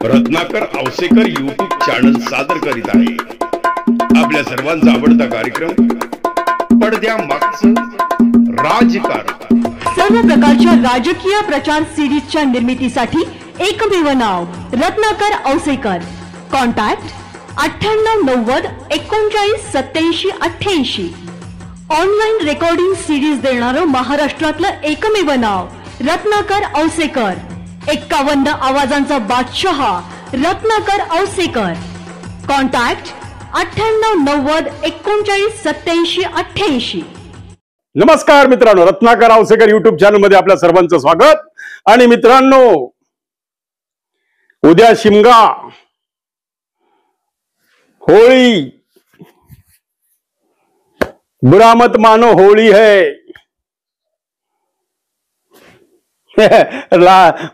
Ratnakar Ausekar YouTube channel सादर करीत आहे आपल्या सर्वांचा आवडता कार्यक्रम पडद्या मागचं राजकारण। सर्व प्रकारच्या राजकीय प्रचार सीरीजच्या निर्मितीसाठी एकमेव नाव Ratnakar Ausekar. Contact 9890 39 87 88। Online recording series देणारं महाराष्ट्रातलं एकमेव नाव रत्नाकर औसेकर। 51 आवाजांचा बादशाह रत्नाकर औसेकर। कॉन्टॅक्ट 9890 39 87 88। नमस्कार मित्रांनो, रत्नाकर औसेकर यूट्यूब चॅनल मध्ये आपल्या सर्वांचं स्वागत। आणि मित्रांनो, उद्या शिमगा, होळी, बुरा मत मानो होळी है।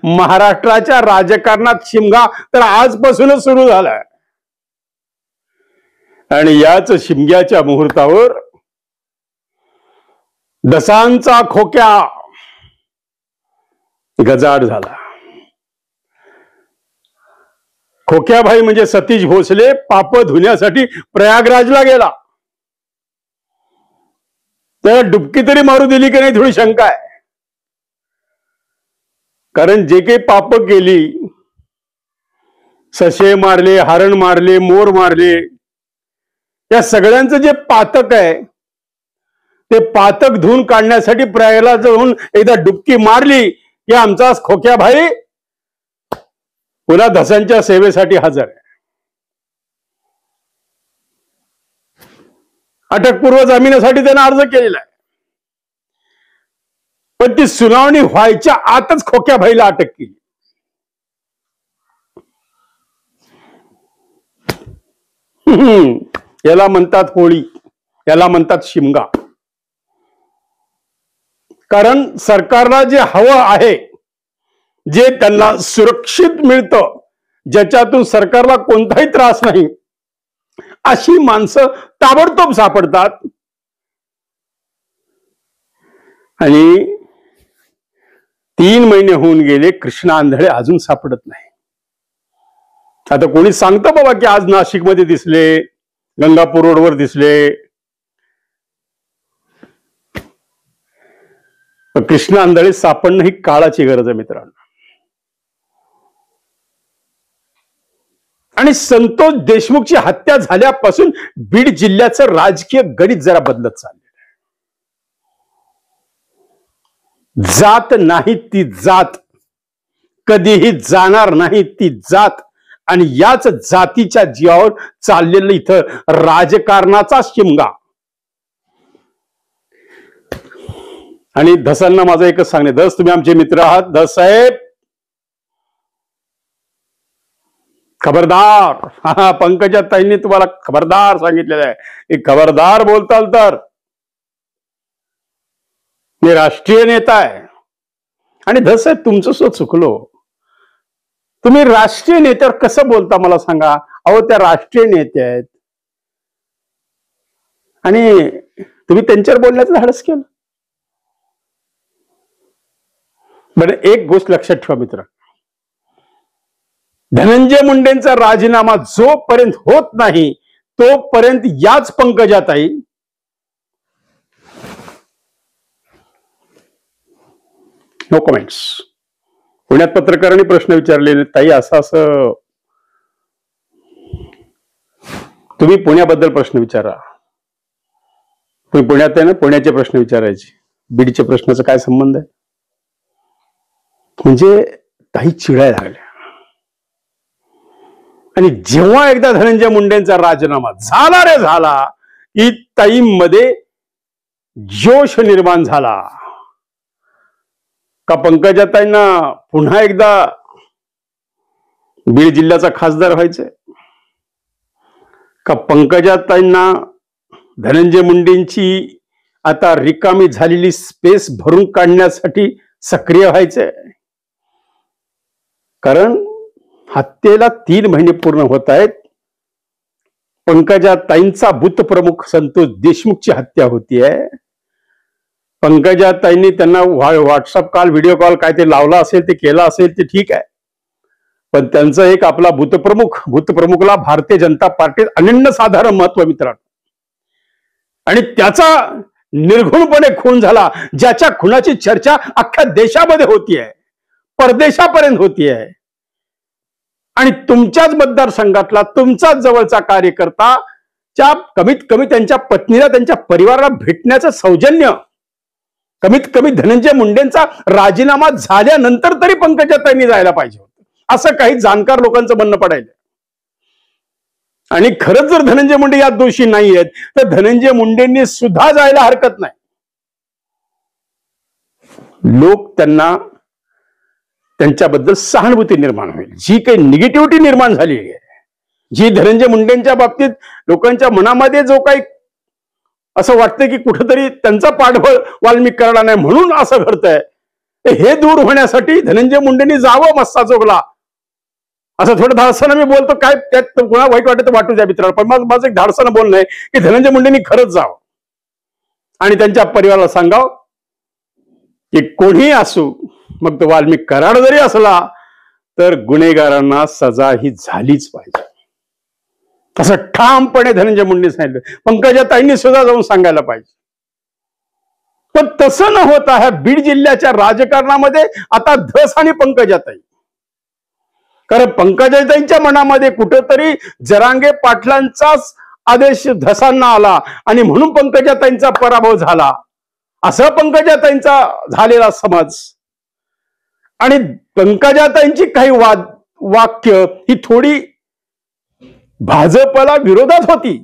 महाराष्ट्राच्या राजकारणात शिमगा तर आजपासूनच सुरू झालाय आणि याच शिमग्याच्या मुहूर्तावर दसांचा खोक्या गजाड झाला। खोक्याभाई म्हणजे सतीश भोसले पाप धुण्यासाठी प्रयागराजला गेला। त्याला डुबकी तरी मारू दिली की नाही थोडी शंका आहे, कारण जे काही पाप केली, ससे मारले, हरण मारले, मोर मारले, या सगळ्यांचं जे पातक आहे ते पातक धुवून काढण्यासाठी प्रयागला जाऊन एकदा डुबकी मारली की आमचा खोक्याभाई पुन्हा धसांच्या सेवेसाठी हजर आहे। अटकपूर्व जामिनासाठी त्याने अर्ज केलेला आहे, पण ती सुनावणी व्हायच्या आतच खोक्याभाईला अटक केली। याला म्हणतात होळी, याला म्हणतात शिमगा। कारण सरकारला जे हवं आहे, जे त्यांना सुरक्षित मिळतं, ज्याच्यातून सरकारला कोणताही त्रास नाही, अशी माणसं ताबडतोब सापडतात। आणि 3 महिने होऊन गेले, कृष्णा आंधळे अजून सापडत नाही। आता कोणी सांगतं बाबा की आज नाशिकमध्ये दिसले, गंगापूर रोडवर दिसले, कृष्णा आंधळे सापडणं ही काळाची गरज आहे मित्रांनो। आणि संतोष देशमुखची हत्या झाल्यापासून बीड जिल्ह्याचं राजकीय गणित जरा बदलत चाललेलं आहे। जात नाही ती जात, कधीही जाणार नाही ती जात, आणि याच जातीच्या जीवावर चाललेलं इथं राजकारणाचा शिमगा। आणि धसांना माझं एकच सांगणे, धस तुम्ही आमचे मित्र आहात, धस साहेब खबरदार। हा, पंकजा ताईंनी तुम्हाला खबरदार सांगितलेलं आहे की खबरदार बोलताल तर मी राष्ट्रीय नेता आहे। आणि धस साहेब तुमचं सुद्धा चुकलो, तुम्ही राष्ट्रीय नेत्यावर कसं बोलता मला सांगा। अहो, त्या राष्ट्रीय नेते आहेत आणि तुम्ही त्यांच्यावर बोलण्याचं धाडस केलं। बरं, एक गोष्ट लक्षात ठेवा मित्र, धनंजय मुंडेंचा राजीनामा जोपर्यंत होत नाही तोपर्यंत याच पंकजाताई नो कमेंट्स। पुण्यात पत्रकारांनी प्रश्न विचारले, ताई असं तुम्ही पुण्याबद्दल प्रश्न विचारा, तुम्ही पुण्यात आहे ना, पुण्याचे प्रश्न विचारायचे, बीडच्या प्रश्नाचा काय संबंध आहे? म्हणजे काही चिडायला लागल्या। आणि जेव्हा एकदा धनंजय मुंडेंचा राजीनामा झाला रे झाला की ताईंमध्ये जोश निर्माण झाला का पंकजाताईंना पुन्हा एकदा बीड जिल्ह्याचा खासदार व्हायचंय, का पंकजाताईंना धनंजय मुंडेंची आता रिकामी झालेली स्पेस भरून काढण्यासाठी सक्रिय व्हायचंय। कारण हत्येला 3 महिने पूर्ण होत आहेत। पंकजाताईंचा बुथप्रमुख संतोष देशमुखची हत्या होतीये। पंकजाताईंनी त्यांना व्हॉट्सअप कॉल, व्हिडिओ कॉल काय ते लावला असेल, ते केला असेल, ते ठीक आहे, पण त्यांचं एक आपला भूतप्रमुखला भारतीय जनता पार्टीत अनन्यसाधारण महत्व मित्रांनो, आणि त्याचा निर्घुणपणे खून झाला, ज्याच्या खुनाची चर्चा अख्ख्या देशामध्ये होतीये, परदेशापर्यंत होतीये, आणि तुमच्याच मतदारसंघातला तुमचाच जवळचा कार्यकर्ता कमीत कमी त्यांच्या पत्नीला, त्यांच्या परिवाराला भेटण्याचं सौजन्य, कमीत कमी धनंजय मुंडेंचा राजीनामा झाल्यानंतर तरी पंकजाताईंनी जायला पाहिजे होतं, असं काही जाणकार लोकांचं म्हणणं पडायला. आणि खरंच जर धनंजय मुंडे यात दोषी नाही आहेत तर धनंजय मुंडेंनी सुद्धा जायला हरकत नाही. लोक त्यांच्याबद्दल सहानुभूती निर्माण होईल. जी काही निगेटिव्हिटी निर्माण झाली आहे, जी धनंजय मुंडेंच्या बाबतीत लोकांच्या मनामध्ये जो काही असं वाटतं की कुठंतरी त्यांचा पाठबळ वाल्मिक कराडा नाही म्हणून असं घडतंय, हे दूर होण्यासाठी धनंजय मुंडेंनी जावं मस्सा जोगला. असं थोडं धाडसानं मी बोलतो, काय त्यात कोणा वाईट वाटत वाटू द्या मित्रांनो, पण माझं एक धाडसानं बोलणं आहे की धनंजय मुंडेंनी खरंच जावं आणि त्यांच्या परिवाराला सांगावं की कोणीही असू, मग तो वाल्मिक कराड जरी असला तर गुन्हेगारांना सजा ही झालीच पाहिजे, असं ठामपणे धनंजय मुंडे सांगितलं. पंकजाताईंनी सुद्धा जाऊन सांगायला पाहिजे. पण तसं न होता ह्या बीड जिल्ह्याच्या राजकारणामध्ये आता धस आणि पंकजाताई, कारण पंकजाताईंच्या मनामध्ये कुठेतरी जरांगे पाटलांचाच आदेश धसांना आला आणि म्हणून पंकजाताईंचा पराभव झाला, असं पंकजाताईंचा झालेला समज. आणि पंकजाताईंची काही वाक्य ही थोडी भाजपला विरोधात होती,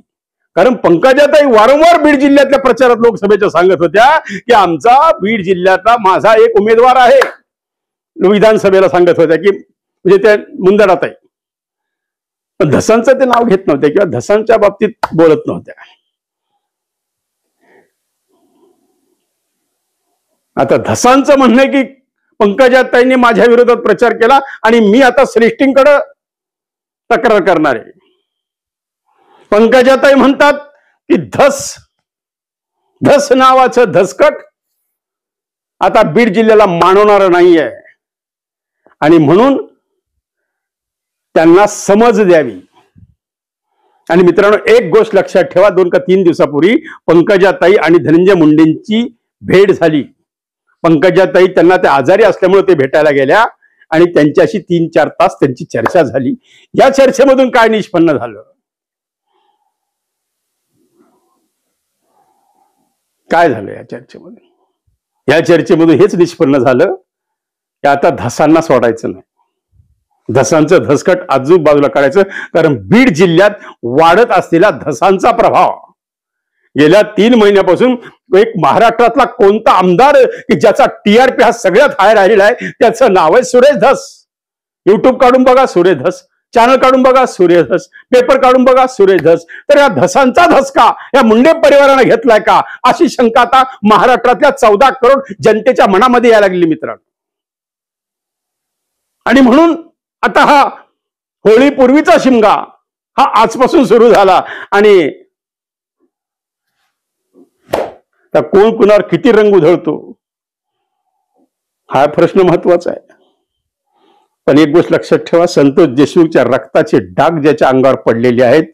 कारण पंकजाताई वारंवार बीड जिल्ह्यातल्या प्रचारात लोकसभेच्या सांगत होत्या की आमचा बीड जिल्ह्यातला माझा एक उमेदवार आहे, विधानसभेला सांगत होत्या की म्हणजे त्या मुंदडाताई, पण धसांचं ते नाव घेत नव्हते किंवा धसांच्या बाबतीत बोलत नव्हत्या. आता धसांचं म्हणणं आहे की पंकजाताईंनी माझ्या विरोधात प्रचार केला आणि मी आता श्रेष्ठींकडे तक्रार करणार आहे. पंकजाताई म्हणतात की धस नावाचं धसकट आता बीड जिल्ह्याला मानवणारं नाहीये आणि म्हणून त्यांना समज द्यावी. आणि मित्रांनो, एक गोष्ट लक्षात ठेवा, 2 का 3 दिवसापूर्वी पंकजाताई आणि धनंजय मुंडेंची भेट झाली. पंकजाताई त्यांना ते आजारी असल्यामुळे ते भेटायला गेल्या आणि त्यांच्याशी 3-4 तास त्यांची चर्चा झाली. या चर्चेमधून काय निष्पन्न झालं, काय झालं या चर्चेमध्ये? या चर्चेमधून हेच निष्पन्न झालं की आता धसांना सोडायचं नाही, धसांचं धसकट आजूबाजूला काढायचं, कारण बीड जिल्ह्यात वाढत असलेला धसांचा प्रभाव गेल्या 3 महिन्यापासून एक महाराष्ट्रातला कोणता आमदार की ज्याचा TRP हा सगळ्यात हाय राहिलेला आहे त्याचं नाव आहे सुरेश धस. युट्यूब काढून बघा सुरेश धस, चॅनल काढून बघा सुरेश धस, पेपर काढून बघा सुरेश धस. तर या धसांचा धसका या मुंडे परिवारानं घेतलाय का, अशी शंका आता महाराष्ट्रातल्या 14 करोड जनतेच्या मनामध्ये यायला लागली मित्रांनो. आणि म्हणून आता हा होळीपूर्वीचा शिमगा हा आजपासून सुरू झाला आणि कोण कुणावर किती रंग उधळतो हा प्रश्न महत्वाचा आहे. पण एक गोष्ट लक्षात ठेवा, संतोष देशमुखच्या रक्ताचे डाग ज्याच्या अंगावर पडलेले आहेत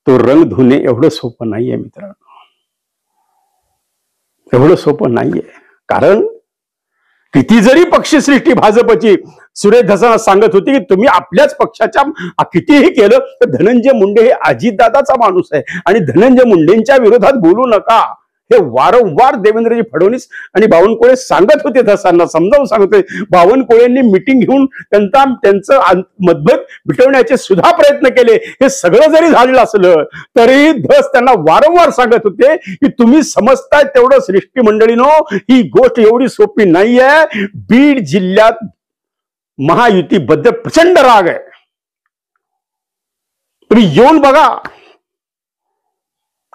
तो रंग धुणे एवढं सोपं नाहीये मित्रांनो, एवढं सोपं नाहीये. कारण किती जरी पक्षश्रेष्ठी भाजपची सुरेश धसांना सांगत होती की तुम्ही आपल्याच पक्षाच्या कितीही केलं तर धनंजय मुंडे हे अजितदादाचा माणूस आहे आणि धनंजय मुंडेंच्या विरोधात बोलू नका, हे वारंवार देवेंद्रजी फडणवीस आणि बावनकुळे सांगत होते, धसांना समजावून सांगत होते. बावनकुळेंनी मिटिंग घेऊन त्यांचं मतभेद मिटवण्याचे सुद्धा प्रयत्न केले. हे सगळं जरी झालेलं असलं तरी धस त्यांना वारंवार सांगत होते की तुम्ही समजताय तेवढं सृष्टी मंडळीनो, ही गोष्ट एवढी सोपी नाहीये. बीड जिल्ह्यात महायुतीबद्दल प्रचंड राग आहे, तुम्ही येऊन बघा.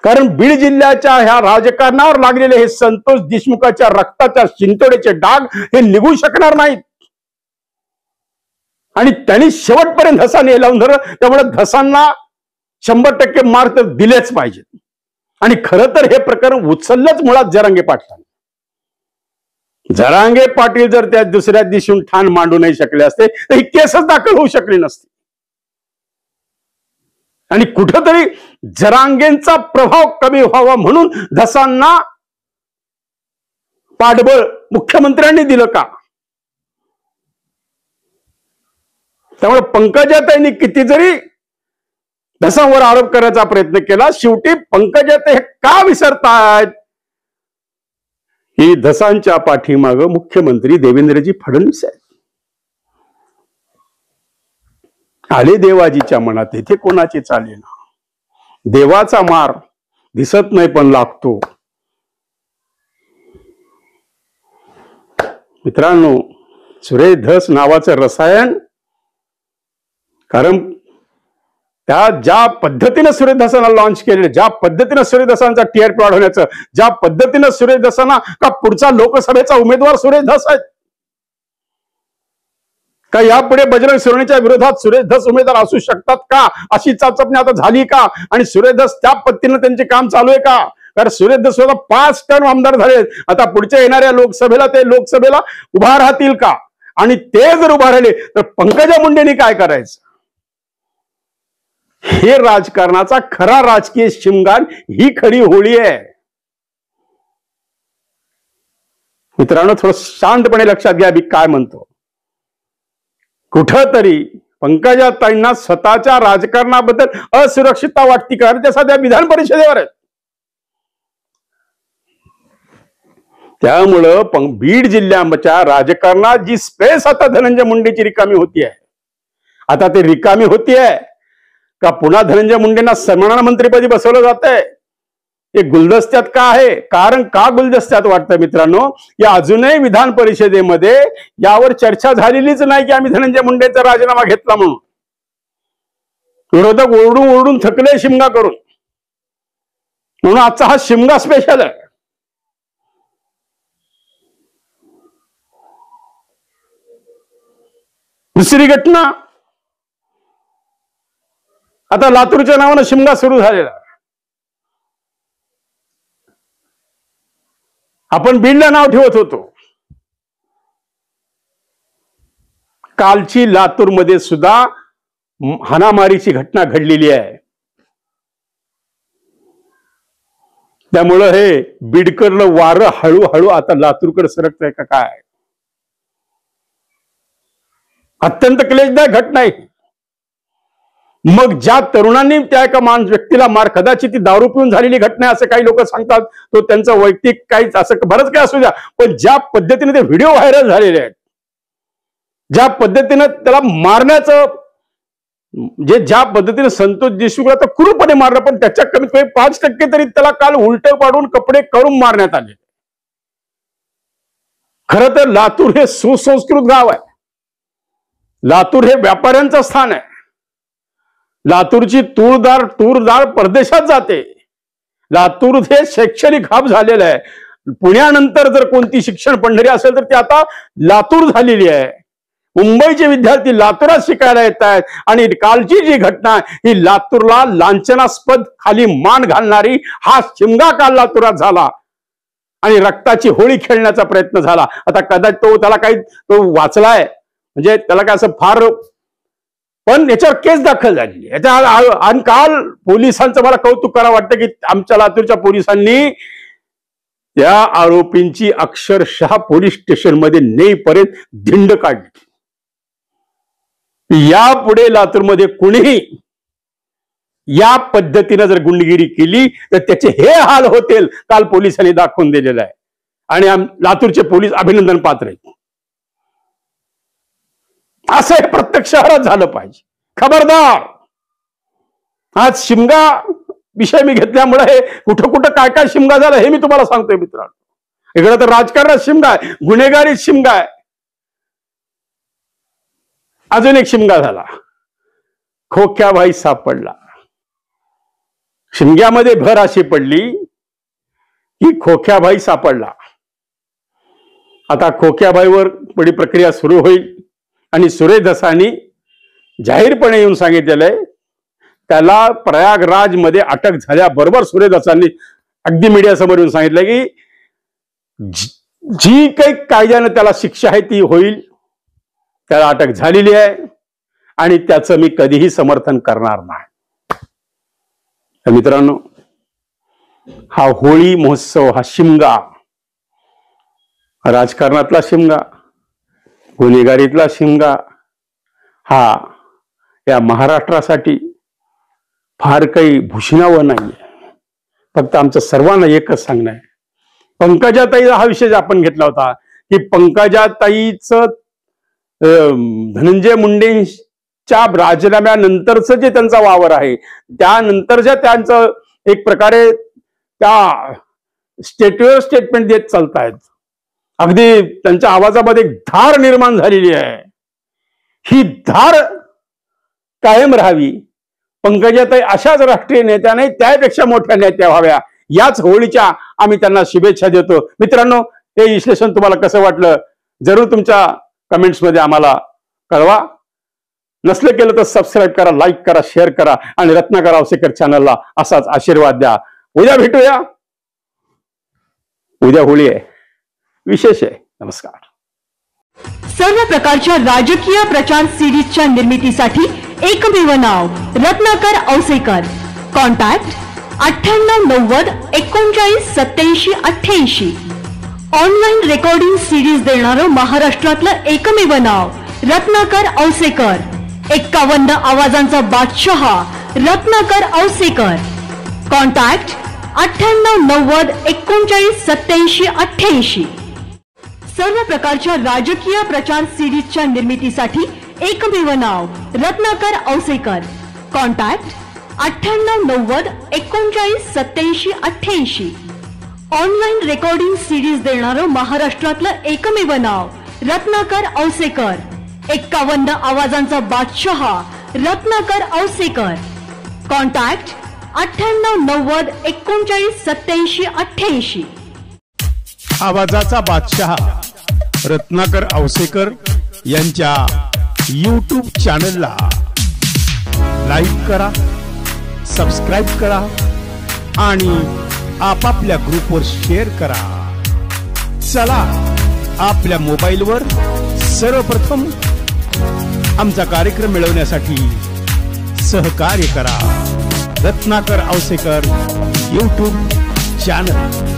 कारण बीड जिल्ह्याच्या ह्या राजकारणावर लागलेले हे संतोष देशमुखाच्या रक्ताच्या शिंतोड्याचे डाग हे निघू शकणार नाहीत. आणि त्यांनी शेवटपर्यंत धसा हे लावून धरलं, त्यामुळे धसांना 100% मार्क तर दिलेच पाहिजेत. आणि खरं तर हे प्रकरण उचललंच मुळात जरांगे पाटलांनी. जरांगे पाटील जर त्या दुसऱ्या दिवशी ठाण मांडू नाही शकले असते तर ही केसच दाखल होऊ शकली नसती. आणि कुठंतरी जरांगेंचा प्रभाव कमी व्हावा म्हणून धसांना पाठबळ मुख्यमंत्र्यांनी दिलं का? त्यामुळे पंकजाताईंनी किती जरी धसांवर आरोप करायचा प्रयत्न केला, शेवटी पंकजाताई हे का विसरतायत ही धसांच्या पाठीमाग मुख्यमंत्री देवेंद्रजी फडणवीस आहेत. आले देवाजीच्या मनात इथे कोणाची चालेना. देवाचा मार दिसत नाही पण लागतो. मित्रांनो, सुरेश धस नावाचं रसायन, कारण त्या ज्या पद्धतीने सुरेश धसांना लॉन्च केले, ज्या पद्धतीने सुरेश धसांचा टीआरपी वाढवण्याचं, ज्या पद्धतीने सुरेश धसांना का पुढचा लोकसभेचा उमेदवार सुरेश धस आहेत का, यापुढे बजरंग सोनवणेच्या विरोधात सुरेश धस उमेदवार असू शकतात का, अशी चाचपणी आता झाली का? आणि सुरेश धस त्या पद्धतीने त्यांचे काम चालू आहे का? कारण सुरेश धस 5 टर्म आमदार झाले, आता पुढच्या येणाऱ्या लोकसभेला ते लोकसभेला उभा राहतील का? आणि ते जर उभा राहिले तर पंकजा मुंडेंनी काय करायचं? हे राजकारणाचा खरा राजकीय शिमगान, ही खरी होळी आहे. मित्रांनो, थोडं शांतपणे लक्षात घ्या मी काय म्हणतो. कुठंतरी पंकजाताईंना स्वतःच्या राजकारणाबद्दल असुरक्षितता वाटती, कारण ते सध्या विधान परिषदेवर आहेत. त्यामुळं बीड जिल्ह्याच्या राजकारणात जी स्पेस आता धनंजय मुंडेची रिकामी होती आहे, आता ते रिकामी होतीये का पुन्हा धनंजय मुंडेंना सन्मानना मंत्रीपदी बसवलं जात आहे? हे गुलदस्त्यात का आहे? कारण का गुलदस्त्यात वाटतं मित्रांनो, या अजूनही विधान परिषदेमध्ये यावर चर्चा झालेलीच नाही की आम्ही धनंजय मुंडेंचा राजीनामा घेतला म्हणून. विरोधक ओरडून ओरडून थकले शिमगा करून, म्हणून आजचा हा शिमगा स्पेशल आहे. दुसरी घटना, आता लातूरच्या नावानं शिमगा सुरू झालेला. आपण बीडला नाव ठेवत होतो, कालची लातूरमध्ये सुद्धा हाणामारीची घटना घडलेली आहे. त्यामुळं हे बीडकडलं वारं हळूहळू आता लातूरकडे सरकतंय का काय? अत्यंत क्लेशदायक घटना आहे. मग ज्या तरुणांनी त्या एका व्यक्तीला मार, कदाचित ती दारू पिऊन झालेली घटना असं काही लोक सांगतात, तो त्यांचा वैयक्तिक काहीच असं बरंच काय असू द्या, पण ज्या पद्धतीने ते व्हिडिओ व्हायरल झालेले आहेत, ज्या पद्धतीने त्याला मारण्याचं ज्या पद्धतीने संतोष देशमुखला तर क्रूरपणे मारलं, पण त्याच्या कमीत कमी 5% तरी त्याला काल उलट पाडून कपडे करून मारण्यात आले. खरं तर लातूर हे सुसंस्कृत गाव आहे. लातूर हे व्यापाऱ्यांचं स्थान आहे. लातूरची तूरदार परदेशात जाते. लातूर हे शैक्षणिक हब झालेलं आहे. पुण्यानंतर जर कोणती शिक्षण पंढरी असेल तर ती आता लातूर झालेली आहे. मुंबईचे विद्यार्थी लातूरात शिकायला येत आहेत आणि कालची जी घटना ही लातूरला लांछनास्पद खाली मान घालणारी, हा शिमगा काल लातूरात झाला आणि रक्ताची होळी खेळण्याचा प्रयत्न झाला. आता कदाचित त्याला काही तो वाचलाय, म्हणजे त्याला काय असं फार, पण याच्यावर केस दाखल झाली. आणि काल पोलिसांचं मला कौतुक करावं वाटतं की आमच्या लातूरच्या पोलिसांनी त्या आरोपींची अक्षरशः पोलीस स्टेशनमध्ये नेईपर्यंत धिंड काढली. यापुढे लातूरमध्ये कुणीही या पद्धतीने जर गुंडगिरी केली तर त्याचे हे हाल होतील, काल पोलिसांनी दाखवून दिलेलं आहे. आणि लातूरचे पोलीस अभिनंदन पात्र आहेत. असं हे प्रत्येक शहरात झालं पाहिजे. खबरदार. आज शिमगा विषय मी घेतल्यामुळे हे कुठं कुठं काय काय शिमगा झाला हे मी तुम्हाला सांगतोय मित्रांनो. इकडे तर राजकारणात शिमगा आहे, गुन्हेगारीत शिमगा आहे. अजून एक शिमगा झाला, खोक्याबाई सापडला. शिमग्यामध्ये भर अशी पडली की खोक्याबाई सापडला. आता खोक्याबाईवर पुढील प्रक्रिया सुरू होईल आणि सुरेश धसांनी जाहीरपणे येऊन सांगितलेलं आहे, त्याला प्रयागराज मध्ये अटक झाल्याबरोबर सुरेश धसांनी अगदी मीडियासमोर येऊन सांगितलं की जी काही कायद्यानं त्याला शिक्षा आहे ती होईल, त्याला अटक झालेली आहे आणि त्याचं मी कधीही समर्थन करणार नाही. तर मित्रांनो, हा होळी महोत्सव, हा शिमगा, राजकारणातला शिमगा, गुन्हेगारीतला शिमगा, हा या महाराष्ट्रासाठी फार काही भूषणावं नाहीये. फक्त आमचं सर्वांना एकच सांगणं आहे, पंकजाताईचा हा विषय आपण घेतला होता की पंकजाताईचं धनंजय मुंडेंच्या राजीनाम्यानंतरचं जे त्यांचा वावर आहे, त्यानंतरच्या त्यांचं एक प्रकारे त्या स्टेटमेंट देत चालतायत. अगदी त्यांच्या आवाजामध्ये एक धार निर्माण झालेली आहे. ही धार कायम राहावी. पंकजाताई अशाच राष्ट्रीय नेत्या नाही, त्यापेक्षा मोठ्या नेत्या व्हाव्या, याच होळीच्या आम्ही त्यांना शुभेच्छा देतो. मित्रांनो, हे विश्लेषण तुम्हाला कसं वाटलं जरूर तुमच्या कमेंट्समध्ये आम्हाला कळवा. नसलं केलं तर सबस्क्राईब करा, लाईक करा, शेअर करा आणि रत्नाकर औसेकर चॅनलला असाच आशीर्वाद द्या. उद्या भेटूया. उद्या होळी आहे, विशेष आहे. नमस्कार. सर्व प्रकारच्या राजकीय प्रचार सिरीजच्या निर्मितीसाठी एकमेव नाव Ratnakar Ausekar. Contact 9890 39 87 88. Online recording series देणारं महाराष्ट्रातलं एकमेव नाव रत्नाकर औसेकर. 51 आवाजांचा बादशाह रत्नाकर औसेकर. कॉन्टॅक्ट 9890 39 87 88. सर्व प्रकारच्या राजकीय प्रचार सिरीजच्या निर्मितीसाठी एकमेव नाव Ratnakar Ausekar. Contact 9890 39 87 88. Online recording series देणारं महाराष्ट्रातलं एकमेव नाव रत्नाकर औसेकर. 51 आवाजांचा बादशाह रत्नाकर औसेकर. कॉन्टॅक्ट 9890 39 87 88. आवाजाचा बादशाह रत्नाकर औसेकर यांच्या YouTube चॅनलला लाईक करा, सबस्क्राईब करा आणि आपापल्या ग्रुपवर शेअर करा. चला, आपल्या मोबाईलवर सर्वप्रथम आमचा कार्यक्रम मिळवण्यासाठी सहकार्य करा. Ratnakar Ausekar YouTube channel.